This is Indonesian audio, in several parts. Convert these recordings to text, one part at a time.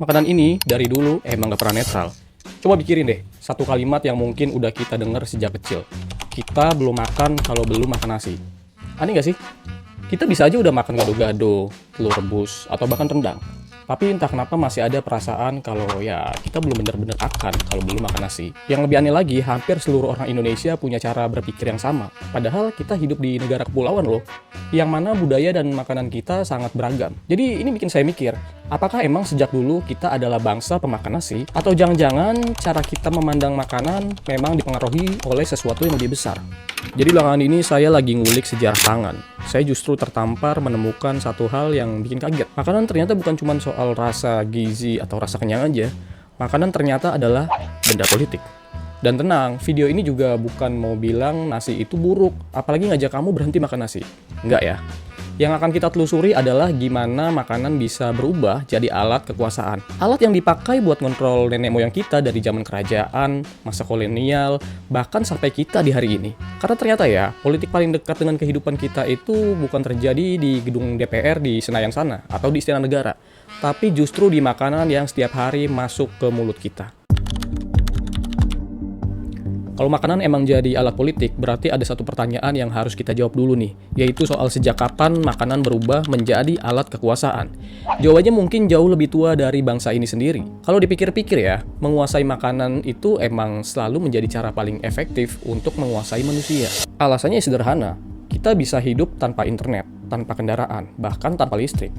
Makanan ini dari dulu emang gak pernah netral. Coba pikirin deh, satu kalimat yang mungkin udah kita dengar sejak kecil. Kita belum makan kalau belum makan nasi. Aneh gak sih? Kita bisa aja udah makan gado-gado, telur rebus, atau bahkan rendang. Tapi entah kenapa masih ada perasaan kalau ya kita belum benar-benar akan kalau belum makan nasi. Yang lebih aneh lagi, hampir seluruh orang Indonesia punya cara berpikir yang sama. Padahal kita hidup di negara kepulauan loh, yang mana budaya dan makanan kita sangat beragam. Jadi ini bikin saya mikir, apakah emang sejak dulu kita adalah bangsa pemakan nasi? Atau jangan-jangan cara kita memandang makanan memang dipengaruhi oleh sesuatu yang lebih besar? Jadi belakangan ini saya lagi ngulik sejarah pangan. Saya justru tertampar menemukan satu hal yang bikin kaget. Makanan ternyata bukan cuma soal rasa gizi atau rasa kenyang aja. Makanan ternyata adalah benda politik. Dan tenang, video ini juga bukan mau bilang nasi itu buruk, apalagi ngajak kamu berhenti makan nasi. Enggak ya. Yang akan kita telusuri adalah gimana makanan bisa berubah jadi alat kekuasaan. Alat yang dipakai buat ngontrol nenek moyang kita dari zaman kerajaan, masa kolonial, bahkan sampai kita di hari ini. Karena ternyata ya, politik paling dekat dengan kehidupan kita itu bukan terjadi di gedung DPR di Senayan sana, atau di Istana Negara. Tapi justru di makanan yang setiap hari masuk ke mulut kita. Kalau makanan emang jadi alat politik, berarti ada satu pertanyaan yang harus kita jawab dulu nih, yaitu soal sejak kapan makanan berubah menjadi alat kekuasaan. Jawabannya mungkin jauh lebih tua dari bangsa ini sendiri. Kalau dipikir-pikir ya, menguasai makanan itu emang selalu menjadi cara paling efektif untuk menguasai manusia. Alasannya sederhana, kita bisa hidup tanpa internet, tanpa kendaraan, bahkan tanpa listrik.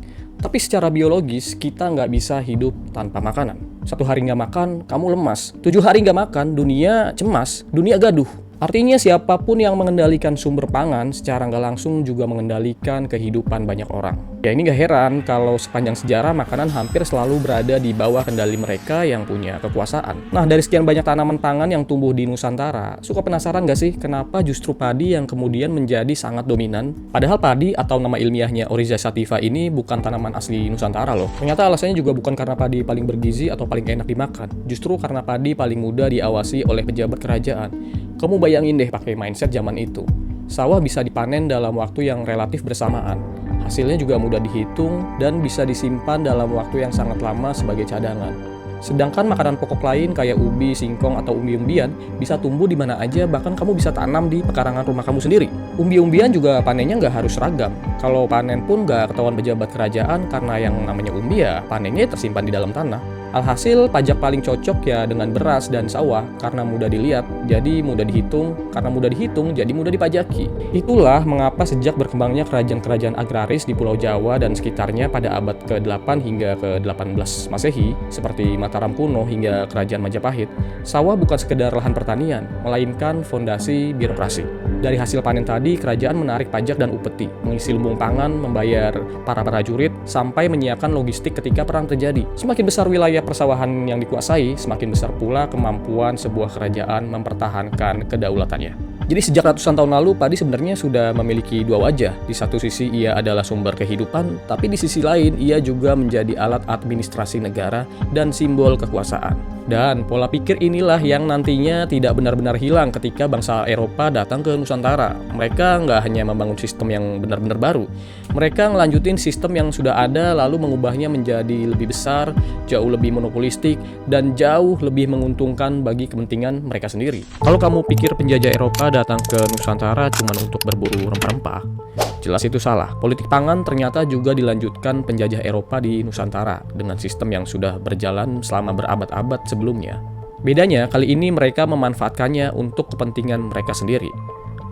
Tapi secara biologis, kita nggak bisa hidup tanpa makanan. 1 hari nggak makan, kamu lemas. 7 hari nggak makan, dunia cemas, dunia gaduh. Artinya siapapun yang mengendalikan sumber pangan secara nggak langsung juga mengendalikan kehidupan banyak orang. Ya ini nggak heran kalau sepanjang sejarah makanan hampir selalu berada di bawah kendali mereka yang punya kekuasaan. Nah dari sekian banyak tanaman pangan yang tumbuh di Nusantara, suka penasaran nggak sih kenapa justru padi yang kemudian menjadi sangat dominan? Padahal padi atau nama ilmiahnya Oryza sativa ini bukan tanaman asli Nusantara loh. Ternyata alasannya juga bukan karena padi paling bergizi atau paling enak dimakan. Justru karena padi paling mudah diawasi oleh pejabat kerajaan. Kamu bayangin deh pakai mindset zaman itu. Sawah bisa dipanen dalam waktu yang relatif bersamaan. Hasilnya juga mudah dihitung dan bisa disimpan dalam waktu yang sangat lama sebagai cadangan. Sedangkan makanan pokok lain kayak ubi, singkong, atau umbi-umbian bisa tumbuh di mana aja, bahkan kamu bisa tanam di pekarangan rumah kamu sendiri. Umbi-umbian juga panennya nggak harus seragam. Kalau panen pun nggak ketahuan pejabat kerajaan karena yang namanya umbi ya panennya tersimpan di dalam tanah. Alhasil, pajak paling cocok ya dengan beras dan sawah karena mudah dilihat, jadi mudah dihitung, karena mudah dihitung, jadi mudah dipajaki. Itulah mengapa sejak berkembangnya kerajaan-kerajaan agraris di Pulau Jawa dan sekitarnya pada abad ke-8 hingga ke-18 Masehi, seperti Mataram kuno hingga Kerajaan Majapahit, sawah bukan sekedar lahan pertanian, melainkan fondasi birokrasi. Dari hasil panen tadi, kerajaan menarik pajak dan upeti, mengisi lumbung pangan, membayar para prajurit, sampai menyiapkan logistik ketika perang terjadi. Semakin besar wilayah persawahan yang dikuasai, semakin besar pula kemampuan sebuah kerajaan mempertahankan kedaulatannya. Jadi sejak ratusan tahun lalu, padi sebenarnya sudah memiliki dua wajah. Di satu sisi ia adalah sumber kehidupan, tapi di sisi lain ia juga menjadi alat administrasi negara dan simbol kekuasaan. Dan pola pikir inilah yang nantinya tidak benar-benar hilang ketika bangsa Eropa datang ke Nusantara. Mereka nggak hanya membangun sistem yang benar-benar baru, mereka ngelanjutin sistem yang sudah ada lalu mengubahnya menjadi lebih besar, jauh lebih monopolistik, dan jauh lebih menguntungkan bagi kepentingan mereka sendiri. Kalau kamu pikir penjajah Eropa datang ke Nusantara cuma untuk berburu rempah-rempah, jelas itu salah. Politik pangan ternyata juga dilanjutkan penjajah Eropa di Nusantara dengan sistem yang sudah berjalan selama berabad-abad sebelumnya. Bedanya, kali ini mereka memanfaatkannya untuk kepentingan mereka sendiri.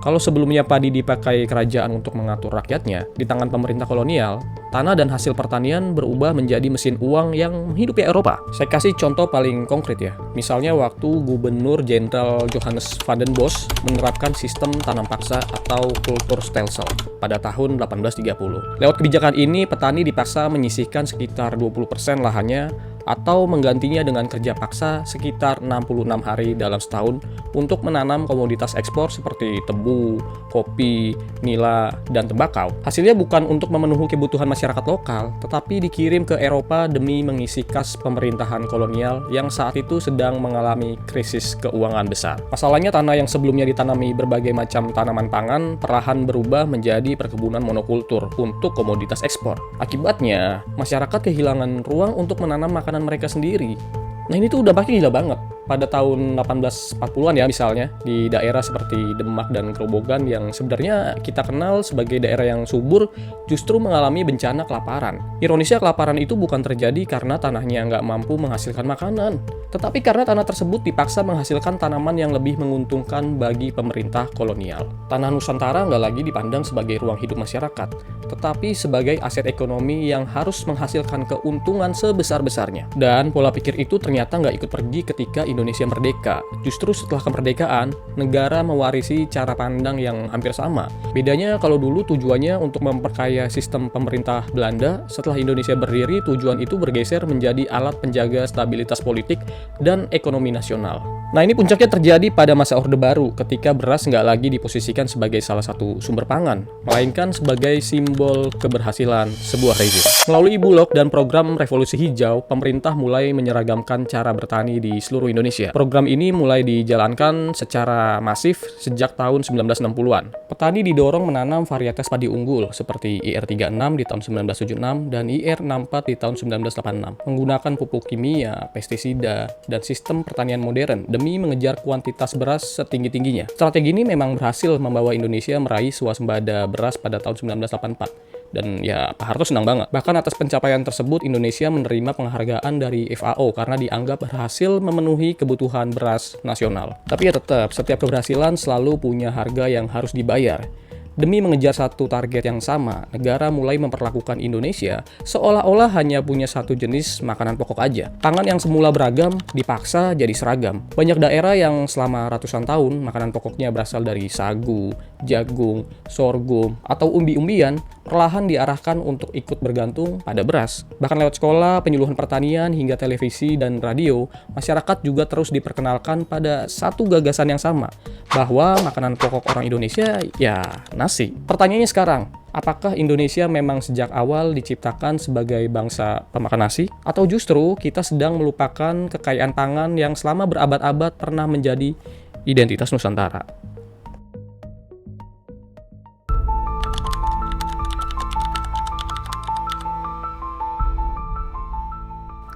Kalau sebelumnya padi dipakai kerajaan untuk mengatur rakyatnya, di tangan pemerintah kolonial, tanah dan hasil pertanian berubah menjadi mesin uang yang menghidupi Eropa. Saya kasih contoh paling konkret ya. Misalnya waktu Gubernur Jenderal Johannes van den Bosch menerapkan sistem tanam paksa atau kulturstelsel pada tahun 1830. Lewat kebijakan ini, petani dipaksa menyisihkan sekitar 20% lahannya atau menggantinya dengan kerja paksa sekitar 66 hari dalam setahun untuk menanam komoditas ekspor seperti tebu, kopi, nila, dan tembakau. Hasilnya bukan untuk memenuhi kebutuhan masyarakat lokal, tetapi dikirim ke Eropa demi mengisi kas pemerintahan kolonial yang saat itu sedang mengalami krisis keuangan besar. Masalahnya tanah yang sebelumnya ditanami berbagai macam tanaman pangan perlahan berubah menjadi perkebunan monokultur untuk komoditas ekspor. Akibatnya, masyarakat kehilangan ruang untuk menanam makanan makanan mereka sendiri. Nah ini tuh udah pasti gila banget. Pada tahun 1840-an ya misalnya, di daerah seperti Demak dan Grobogan yang sebenarnya kita kenal sebagai daerah yang subur, justru mengalami bencana kelaparan. Ironisnya kelaparan itu bukan terjadi karena tanahnya nggak mampu menghasilkan makanan, tetapi karena tanah tersebut dipaksa menghasilkan tanaman yang lebih menguntungkan bagi pemerintah kolonial. Tanah Nusantara nggak lagi dipandang sebagai ruang hidup masyarakat, tetapi sebagai aset ekonomi yang harus menghasilkan keuntungan sebesar-besarnya. Dan pola pikir itu ternyata nggak ikut pergi ketika Indonesia merdeka. Justru setelah kemerdekaan, negara mewarisi cara pandang yang hampir sama. Bedanya kalau dulu tujuannya untuk memperkaya sistem pemerintah Belanda, setelah Indonesia berdiri tujuan itu bergeser menjadi alat penjaga stabilitas politik dan ekonomi nasional. Nah ini puncaknya terjadi pada masa Orde Baru ketika beras nggak lagi diposisikan sebagai salah satu sumber pangan, melainkan sebagai simbol keberhasilan sebuah rezim. Melalui Bulog dan program Revolusi Hijau, pemerintah mulai menyeragamkan cara bertani di seluruh Indonesia. Program ini mulai dijalankan secara masif sejak tahun 1960-an. Petani didorong menanam varietas padi unggul seperti IR36 di tahun 1976 dan IR64 di tahun 1986, menggunakan pupuk kimia, pestisida, dan sistem pertanian modern demi mengejar kuantitas beras setinggi-tingginya. Strategi ini memang berhasil membawa Indonesia meraih swasembada beras pada tahun 1984. Dan ya, Pak Harto senang banget. Bahkan atas pencapaian tersebut, Indonesia menerima penghargaan dari FAO karena dianggap berhasil memenuhi kebutuhan beras nasional. Tapi ya tetap, setiap keberhasilan selalu punya harga yang harus dibayar. Demi mengejar satu target yang sama, negara mulai memperlakukan Indonesia seolah-olah hanya punya satu jenis makanan pokok aja. Pangan yang semula beragam dipaksa jadi seragam. Banyak daerah yang selama ratusan tahun makanan pokoknya berasal dari sagu, jagung, sorghum, atau umbi-umbian, perlahan diarahkan untuk ikut bergantung pada beras. Bahkan lewat sekolah, penyuluhan pertanian, hingga televisi dan radio, masyarakat juga terus diperkenalkan pada satu gagasan yang sama, bahwa makanan pokok orang Indonesia ya nasi. Pertanyaannya sekarang, apakah Indonesia memang sejak awal diciptakan sebagai bangsa pemakan nasi? Atau justru kita sedang melupakan kekayaan pangan yang selama berabad-abad pernah menjadi identitas Nusantara?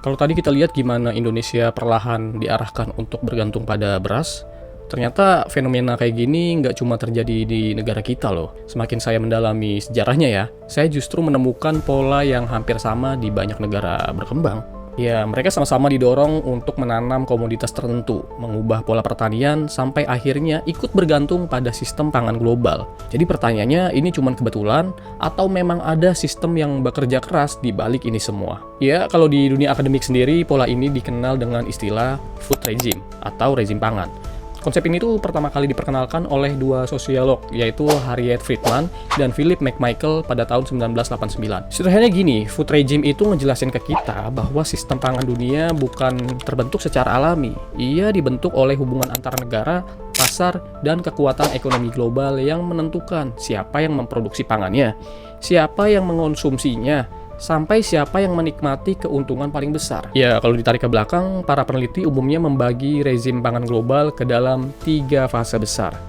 Kalau tadi kita lihat gimana Indonesia perlahan diarahkan untuk bergantung pada beras, ternyata fenomena kayak gini nggak cuma terjadi di negara kita loh. Semakin saya mendalami sejarahnya ya, saya justru menemukan pola yang hampir sama di banyak negara berkembang. Ya, mereka sama-sama didorong untuk menanam komoditas tertentu, mengubah pola pertanian, sampai akhirnya ikut bergantung pada sistem pangan global. Jadi pertanyaannya, ini cuma kebetulan, atau memang ada sistem yang bekerja keras di balik ini semua? Ya, kalau di dunia akademik sendiri, pola ini dikenal dengan istilah food regime, atau rezim pangan. Konsep ini tuh pertama kali diperkenalkan oleh dua sosiolog, yaitu Harriet Friedman dan Philip McMichael pada tahun 1989. Sederhananya gini, food regime itu ngejelasin ke kita bahwa sistem pangan dunia bukan terbentuk secara alami. Ia dibentuk oleh hubungan antar negara, pasar, dan kekuatan ekonomi global yang menentukan siapa yang memproduksi pangannya, siapa yang mengonsumsinya, sampai siapa yang menikmati keuntungan paling besar. Ya, kalau ditarik ke belakang, para peneliti umumnya membagi rezim pangan global ke dalam 3 fase besar.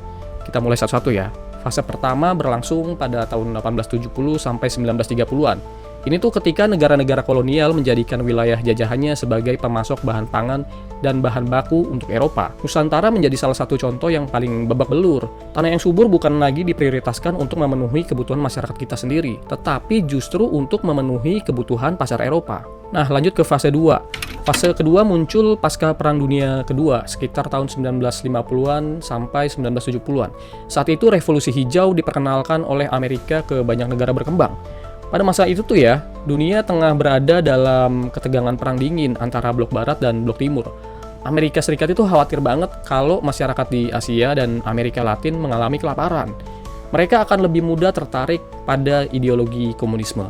Kita mulai satu-satu ya. Fase pertama berlangsung pada tahun 1870 sampai 1930-an. Ini tuh ketika negara-negara kolonial menjadikan wilayah jajahannya sebagai pemasok bahan pangan dan bahan baku untuk Eropa. Nusantara menjadi salah satu contoh yang paling babak belur. Tanah yang subur bukan lagi diprioritaskan untuk memenuhi kebutuhan masyarakat kita sendiri, tetapi justru untuk memenuhi kebutuhan pasar Eropa. Nah, lanjut ke fase 2. Fase kedua muncul pasca Perang Dunia Kedua, sekitar tahun 1950-an sampai 1970-an. Saat itu revolusi hijau diperkenalkan oleh Amerika ke banyak negara berkembang. Pada masa itu tuh ya, dunia tengah berada dalam ketegangan perang dingin antara blok barat dan blok timur. Amerika Serikat itu khawatir banget kalau masyarakat di Asia dan Amerika Latin mengalami kelaparan. Mereka akan lebih mudah tertarik pada ideologi komunisme.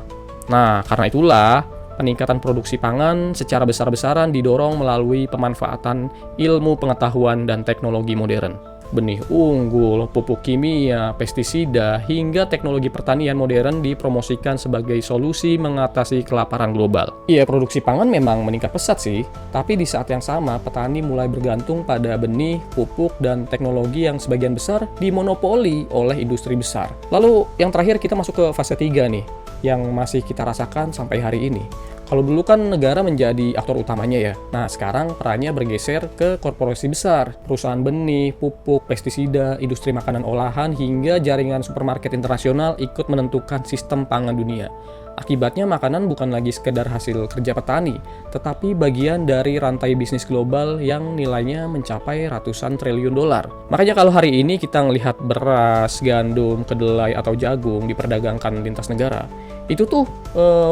Nah, karena itulah peningkatan produksi pangan secara besar-besaran didorong melalui pemanfaatan ilmu pengetahuan dan teknologi modern. Benih unggul, pupuk kimia, pestisida, hingga teknologi pertanian modern dipromosikan sebagai solusi mengatasi kelaparan global. Iya, produksi pangan memang meningkat pesat sih, tapi di saat yang sama petani mulai bergantung pada benih, pupuk, dan teknologi yang sebagian besar dimonopoli oleh industri besar. Lalu yang terakhir kita masuk ke fase 3 nih. yang masih kita rasakan sampai hari ini. Kalau dulu kan negara menjadi aktor utamanya ya. Nah, sekarang perannya bergeser ke korporasi besar, perusahaan benih, pupuk, pestisida, industri makanan olahan, hingga jaringan supermarket internasional ikut menentukan sistem pangan dunia. Akibatnya makanan bukan lagi sekedar hasil kerja petani, tetapi bagian dari rantai bisnis global yang nilainya mencapai ratusan triliun dolar. Makanya kalau hari ini kita melihat beras, gandum, kedelai, atau jagung diperdagangkan lintas negara, itu tuh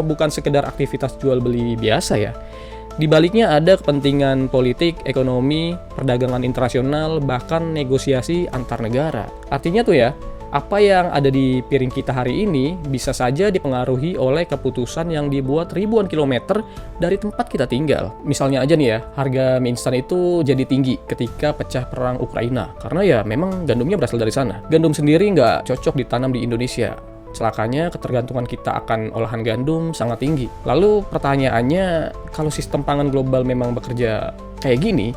bukan sekedar aktivitas jual beli biasa ya. Di baliknya ada kepentingan politik, ekonomi, perdagangan internasional, bahkan negosiasi antar negara. Artinya tuh ya, apa yang ada di piring kita hari ini bisa saja dipengaruhi oleh keputusan yang dibuat ribuan kilometer dari tempat kita tinggal. Misalnya aja nih ya, harga mie instan itu jadi tinggi ketika pecah perang Ukraina. Karena ya memang gandumnya berasal dari sana. Gandum sendiri nggak cocok ditanam di Indonesia. Celakanya ketergantungan kita akan olahan gandum sangat tinggi. Lalu pertanyaannya, kalau sistem pangan global memang bekerja kayak gini,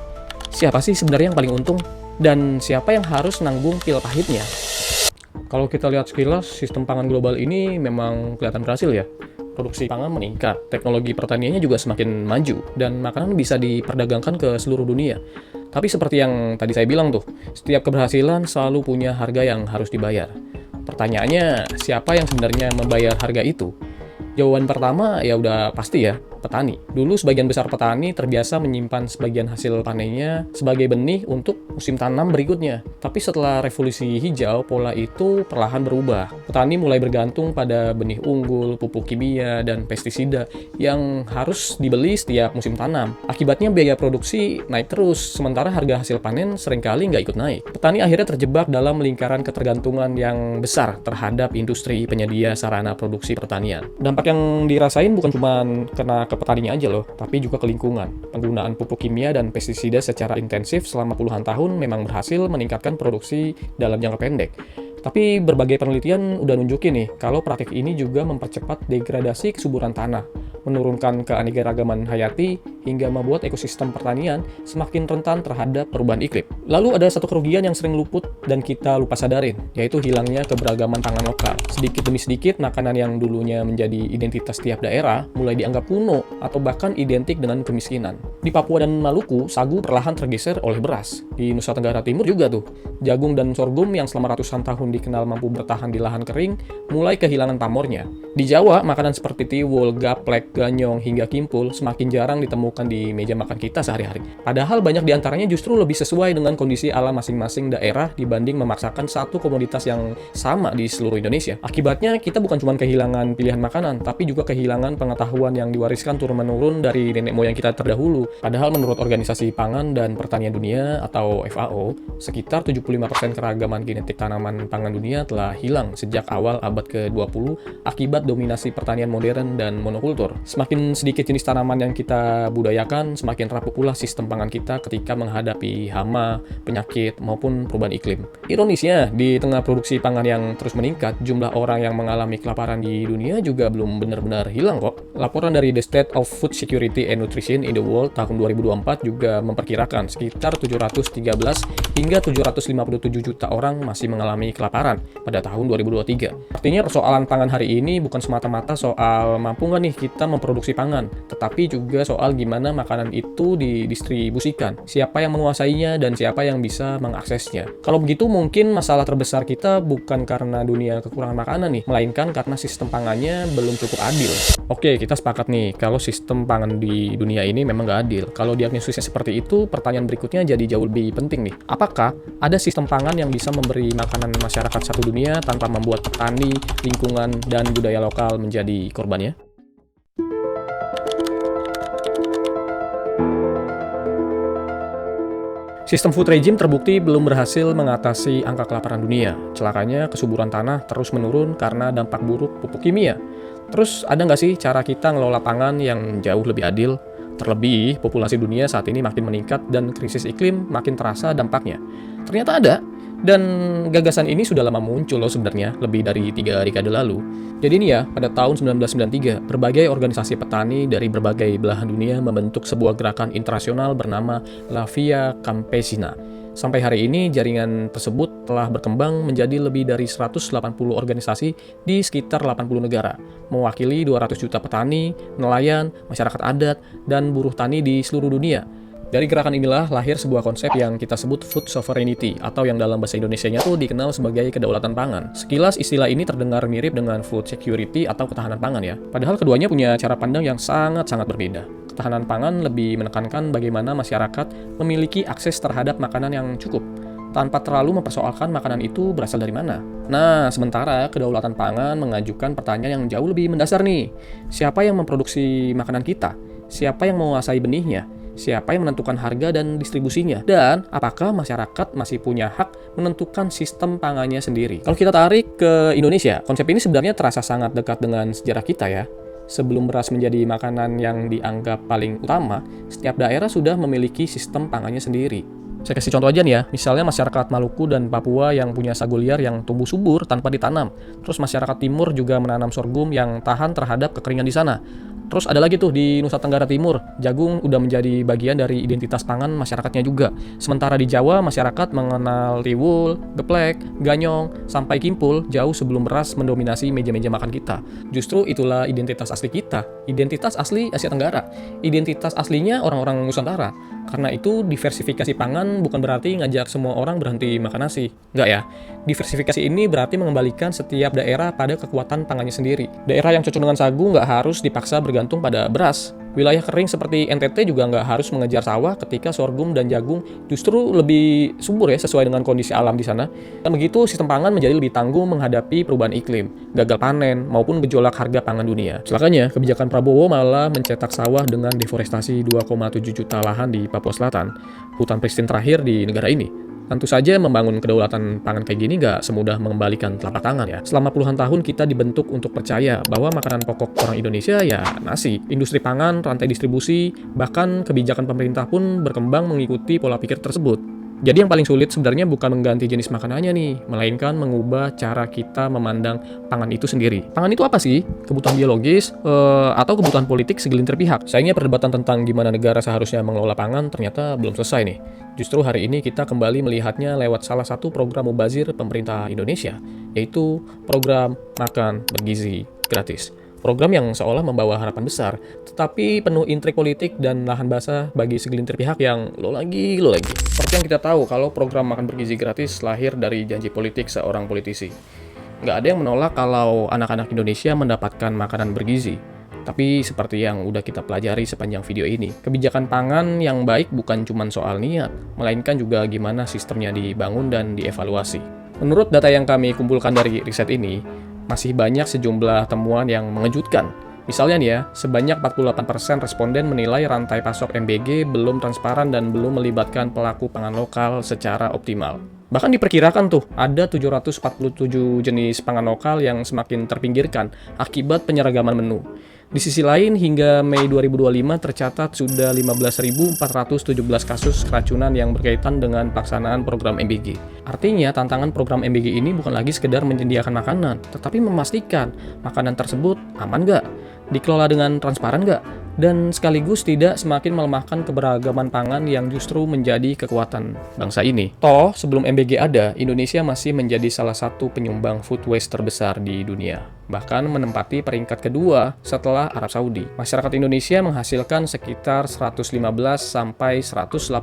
siapa sih sebenarnya yang paling untung? Dan siapa yang harus nanggung pil pahitnya? Kalau kita lihat sekilas, sistem pangan global ini memang kelihatan berhasil ya. Produksi pangan meningkat, teknologi pertaniannya juga semakin maju, dan makanan bisa diperdagangkan ke seluruh dunia. Tapi seperti yang tadi saya bilang tuh, setiap keberhasilan selalu punya harga yang harus dibayar. Pertanyaannya, siapa yang sebenarnya membayar harga itu? Jawaban pertama ya udah pasti ya, petani. Dulu sebagian besar petani terbiasa menyimpan sebagian hasil panennya sebagai benih untuk musim tanam berikutnya. Tapi setelah revolusi hijau, pola itu perlahan berubah. Petani mulai bergantung pada benih unggul, pupuk kimia, dan pestisida yang harus dibeli setiap musim tanam. Akibatnya biaya produksi naik terus, sementara harga hasil panen seringkali nggak ikut naik. Petani akhirnya terjebak dalam lingkaran ketergantungan yang besar terhadap industri penyedia sarana produksi pertanian. Dampak yang dirasain bukan cuma kena ke petaninya aja loh, tapi juga ke lingkungan. Penggunaan pupuk kimia dan pestisida secara intensif selama puluhan tahun memang berhasil meningkatkan produksi dalam jangka pendek. Tapi berbagai penelitian udah nunjukin nih, kalau praktik ini juga mempercepat degradasi kesuburan tanah, menurunkan keanekaragaman hayati, hingga membuat ekosistem pertanian semakin rentan terhadap perubahan iklim. Lalu ada satu kerugian yang sering luput dan kita lupa sadarin, yaitu hilangnya keberagaman pangan lokal. Sedikit demi sedikit, makanan yang dulunya menjadi identitas tiap daerah mulai dianggap kuno atau bahkan identik dengan kemiskinan. Di Papua dan Maluku, sagu perlahan tergeser oleh beras. Di Nusa Tenggara Timur juga tuh, jagung dan sorghum yang selama ratusan tahun dikenal mampu bertahan di lahan kering, mulai kehilangan pamornya. Di Jawa, makanan seperti tiwul, gaplek, ganyong, hingga kimpul semakin jarang ditemukan di meja makan kita sehari-hari. Padahal banyak diantaranya justru lebih sesuai dengan kondisi alam masing-masing daerah dibanding memaksakan satu komoditas yang sama di seluruh Indonesia. Akibatnya, kita bukan cuma kehilangan pilihan makanan, tapi juga kehilangan pengetahuan yang diwariskan turun-menurun dari nenek moyang kita terdahulu. Padahal menurut Organisasi Pangan dan Pertanian Dunia atau FAO, sekitar 75% keragaman genetik tanaman pangan dunia telah hilang sejak awal abad ke-20 akibat dominasi pertanian modern dan monokultur. Semakin sedikit jenis tanaman yang kita budayakan, semakin rapuh pula sistem pangan kita ketika menghadapi hama, penyakit, maupun perubahan iklim. Ironisnya, di tengah produksi pangan yang terus meningkat, jumlah orang yang mengalami kelaparan di dunia juga belum benar-benar hilang kok. Laporan dari The State of Food Security and Nutrition in the World tahun 2024 juga memperkirakan sekitar 713 hingga 757 juta orang masih mengalami kelaparan pada tahun 2023. Artinya persoalan pangan hari ini bukan semata-mata soal mampu nggak nih kita memproduksi pangan, tetapi juga soal gimana makanan itu didistribusikan, siapa yang menguasainya, dan siapa yang bisa mengaksesnya. Kalau begitu mungkin masalah terbesar kita bukan karena dunia kekurangan makanan nih, melainkan karena sistem pangannya belum cukup adil. Oke, kita sepakat nih kalau sistem pangan di dunia ini memang nggak adil. Kalau diagnosisnya seperti itu, pertanyaan berikutnya jadi jauh lebih penting nih. Apakah ada sistem pangan yang bisa memberi makanan masyarakat satu dunia tanpa membuat petani, lingkungan, dan budaya lokal menjadi korbannya? Sistem food regime terbukti belum berhasil mengatasi angka kelaparan dunia. Celakanya, kesuburan tanah terus menurun karena dampak buruk pupuk kimia. Terus, ada nggak sih cara kita ngelola pangan yang jauh lebih adil? Terlebih, populasi dunia saat ini makin meningkat dan krisis iklim makin terasa dampaknya. Ternyata ada. Dan gagasan ini sudah lama muncul loh sebenarnya, lebih dari 3 dekade lalu. Jadi ini ya, pada tahun 1993, berbagai organisasi petani dari berbagai belahan dunia membentuk sebuah gerakan internasional bernama La Via Campesina. Sampai hari ini, jaringan tersebut telah berkembang menjadi lebih dari 180 organisasi di sekitar 80 negara, mewakili 200 juta petani, nelayan, masyarakat adat, dan buruh tani di seluruh dunia. Dari gerakan inilah lahir sebuah konsep yang kita sebut food sovereignty, atau yang dalam bahasa Indonesianya tuh dikenal sebagai kedaulatan pangan. Sekilas istilah ini terdengar mirip dengan food security atau ketahanan pangan ya. Padahal keduanya punya cara pandang yang sangat-sangat berbeda. Ketahanan pangan lebih menekankan bagaimana masyarakat memiliki akses terhadap makanan yang cukup, tanpa terlalu mempersoalkan makanan itu berasal dari mana. Nah, sementara kedaulatan pangan mengajukan pertanyaan yang jauh lebih mendasar nih. Siapa yang memproduksi makanan kita? Siapa yang menguasai benihnya? Siapa yang menentukan harga dan distribusinya? Dan apakah masyarakat masih punya hak menentukan sistem pangannya sendiri? Kalau kita tarik ke Indonesia, konsep ini sebenarnya terasa sangat dekat dengan sejarah kita ya. Sebelum beras menjadi makanan yang dianggap paling utama, setiap daerah sudah memiliki sistem pangannya sendiri. Saya kasih contoh aja nih ya, misalnya masyarakat Maluku dan Papua yang punya sagu liar yang tumbuh subur tanpa ditanam. Terus masyarakat Timur juga menanam sorghum yang tahan terhadap kekeringan di sana. Terus ada lagi tuh di Nusa Tenggara Timur, jagung udah menjadi bagian dari identitas pangan masyarakatnya juga. Sementara di Jawa, masyarakat mengenal tiwul, geplek, ganyong, sampai kimpul jauh sebelum beras mendominasi meja-meja makan kita. Justru itulah identitas asli kita, identitas asli Asia Tenggara, identitas aslinya orang-orang Nusantara. Karena itu diversifikasi pangan bukan berarti ngajak semua orang berhenti makan nasi. Enggak ya. Diversifikasi ini berarti mengembalikan setiap daerah pada kekuatan pangannya sendiri. Daerah yang cocok dengan sagu nggak harus dipaksa bergantung pada beras. Wilayah kering seperti NTT juga nggak harus mengejar sawah ketika sorghum dan jagung justru lebih subur ya sesuai dengan kondisi alam di sana. Dan begitu sistem pangan menjadi lebih tangguh menghadapi perubahan iklim, gagal panen, maupun gejolak harga pangan dunia. Celakanya, kebijakan Prabowo malah mencetak sawah dengan deforestasi 2,7 juta lahan di Papua Selatan, hutan pristine terakhir di negara ini. Tentu saja membangun kedaulatan pangan kayak gini nggak semudah mengembalikan telapak tangan ya. Selama puluhan tahun kita dibentuk untuk percaya bahwa makanan pokok orang Indonesia ya nasi. Industri pangan, rantai distribusi, bahkan kebijakan pemerintah pun berkembang mengikuti pola pikir tersebut. Jadi yang paling sulit sebenarnya bukan mengganti jenis makanannya nih, melainkan mengubah cara kita memandang pangan itu sendiri. Pangan itu apa sih? Kebutuhan biologis atau kebutuhan politik segelintir pihak? Sayangnya perdebatan tentang gimana negara seharusnya mengelola pangan ternyata belum selesai nih. Justru hari ini kita kembali melihatnya lewat salah satu program mubazir pemerintah Indonesia, yaitu program Makan Bergizi Gratis. Program yang seolah membawa harapan besar, tetapi penuh intrik politik dan lahan basah bagi segelintir pihak yang lo lagi. Seperti yang kita tahu kalau program Makan Bergizi Gratis lahir dari janji politik seorang politisi. Nggak ada yang menolak kalau anak-anak Indonesia mendapatkan makanan bergizi. Tapi seperti yang udah kita pelajari sepanjang video ini, kebijakan pangan yang baik bukan cuma soal niat, melainkan juga gimana sistemnya dibangun dan dievaluasi. Menurut data yang kami kumpulkan dari riset ini, masih banyak sejumlah temuan yang mengejutkan. Misalnya nih ya, sebanyak 48% responden menilai rantai pasok MBG belum transparan dan belum melibatkan pelaku pangan lokal secara optimal. Bahkan diperkirakan tuh, ada 747 jenis pangan lokal yang semakin terpinggirkan akibat penyeragaman menu. Di sisi lain, hingga Mei 2025 tercatat sudah 15.417 kasus keracunan yang berkaitan dengan pelaksanaan program MBG. Artinya, tantangan program MBG ini bukan lagi sekedar menyediakan makanan, tetapi memastikan makanan tersebut aman nggak, dikelola dengan transparan nggak, dan sekaligus tidak semakin melemahkan keberagaman pangan yang justru menjadi kekuatan bangsa ini. Toh, sebelum MBG ada, Indonesia masih menjadi salah satu penyumbang food waste terbesar di dunia, bahkan menempati peringkat kedua setelah Arab Saudi. Masyarakat Indonesia menghasilkan sekitar 115 sampai 184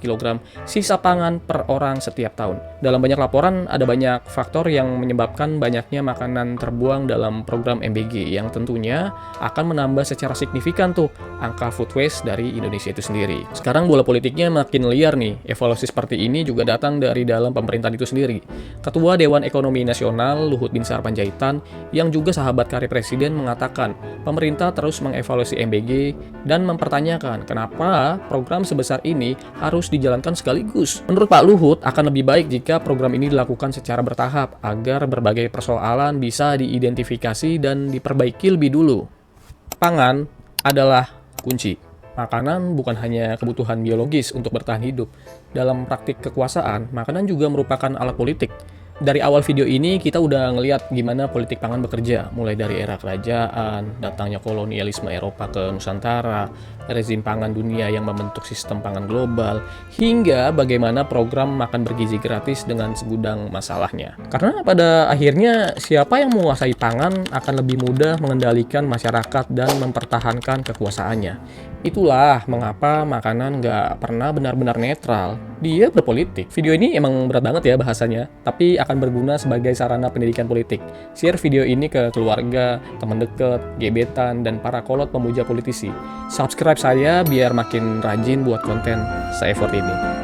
kg sisa pangan per orang setiap tahun. Dalam banyak laporan, ada banyak faktor yang menyebabkan banyaknya makanan terbuang dalam program MBG yang tentunya akan menambah secara signifikan tuh angka food waste dari Indonesia itu sendiri. Sekarang bola politiknya makin liar nih. Evaluasi seperti ini juga datang dari dalam pemerintahan itu sendiri. Ketua Dewan Ekonomi Nasional Luhut Binsar Panjaitan yang juga sahabat karib presiden mengatakan pemerintah terus mengevaluasi MBG dan mempertanyakan kenapa program sebesar ini harus dijalankan sekaligus. Menurut Pak Luhut, akan lebih baik jika program ini dilakukan secara bertahap agar berbagai persoalan bisa diidentifikasi dan diperbaiki lebih dulu. Pangan adalah kunci. Makanan bukan hanya kebutuhan biologis untuk bertahan hidup. Dalam praktik kekuasaan, makanan juga merupakan alat politik. Dari awal video ini kita udah ngelihat gimana politik pangan bekerja, mulai dari era kerajaan, datangnya kolonialisme Eropa ke Nusantara, rezim pangan dunia yang membentuk sistem pangan global, hingga bagaimana program makan bergizi gratis dengan segudang masalahnya. Karena pada akhirnya siapa yang menguasai pangan akan lebih mudah mengendalikan masyarakat dan mempertahankan kekuasaannya. Itulah mengapa makanan nggak pernah benar-benar netral. Dia berpolitik. Video ini emang berat banget ya bahasanya, tapi akan berguna sebagai sarana pendidikan politik. Share video ini ke keluarga, teman dekat, gebetan, dan para kolot pemuja politisi. Subscribe saya biar makin rajin buat konten se-effort ini.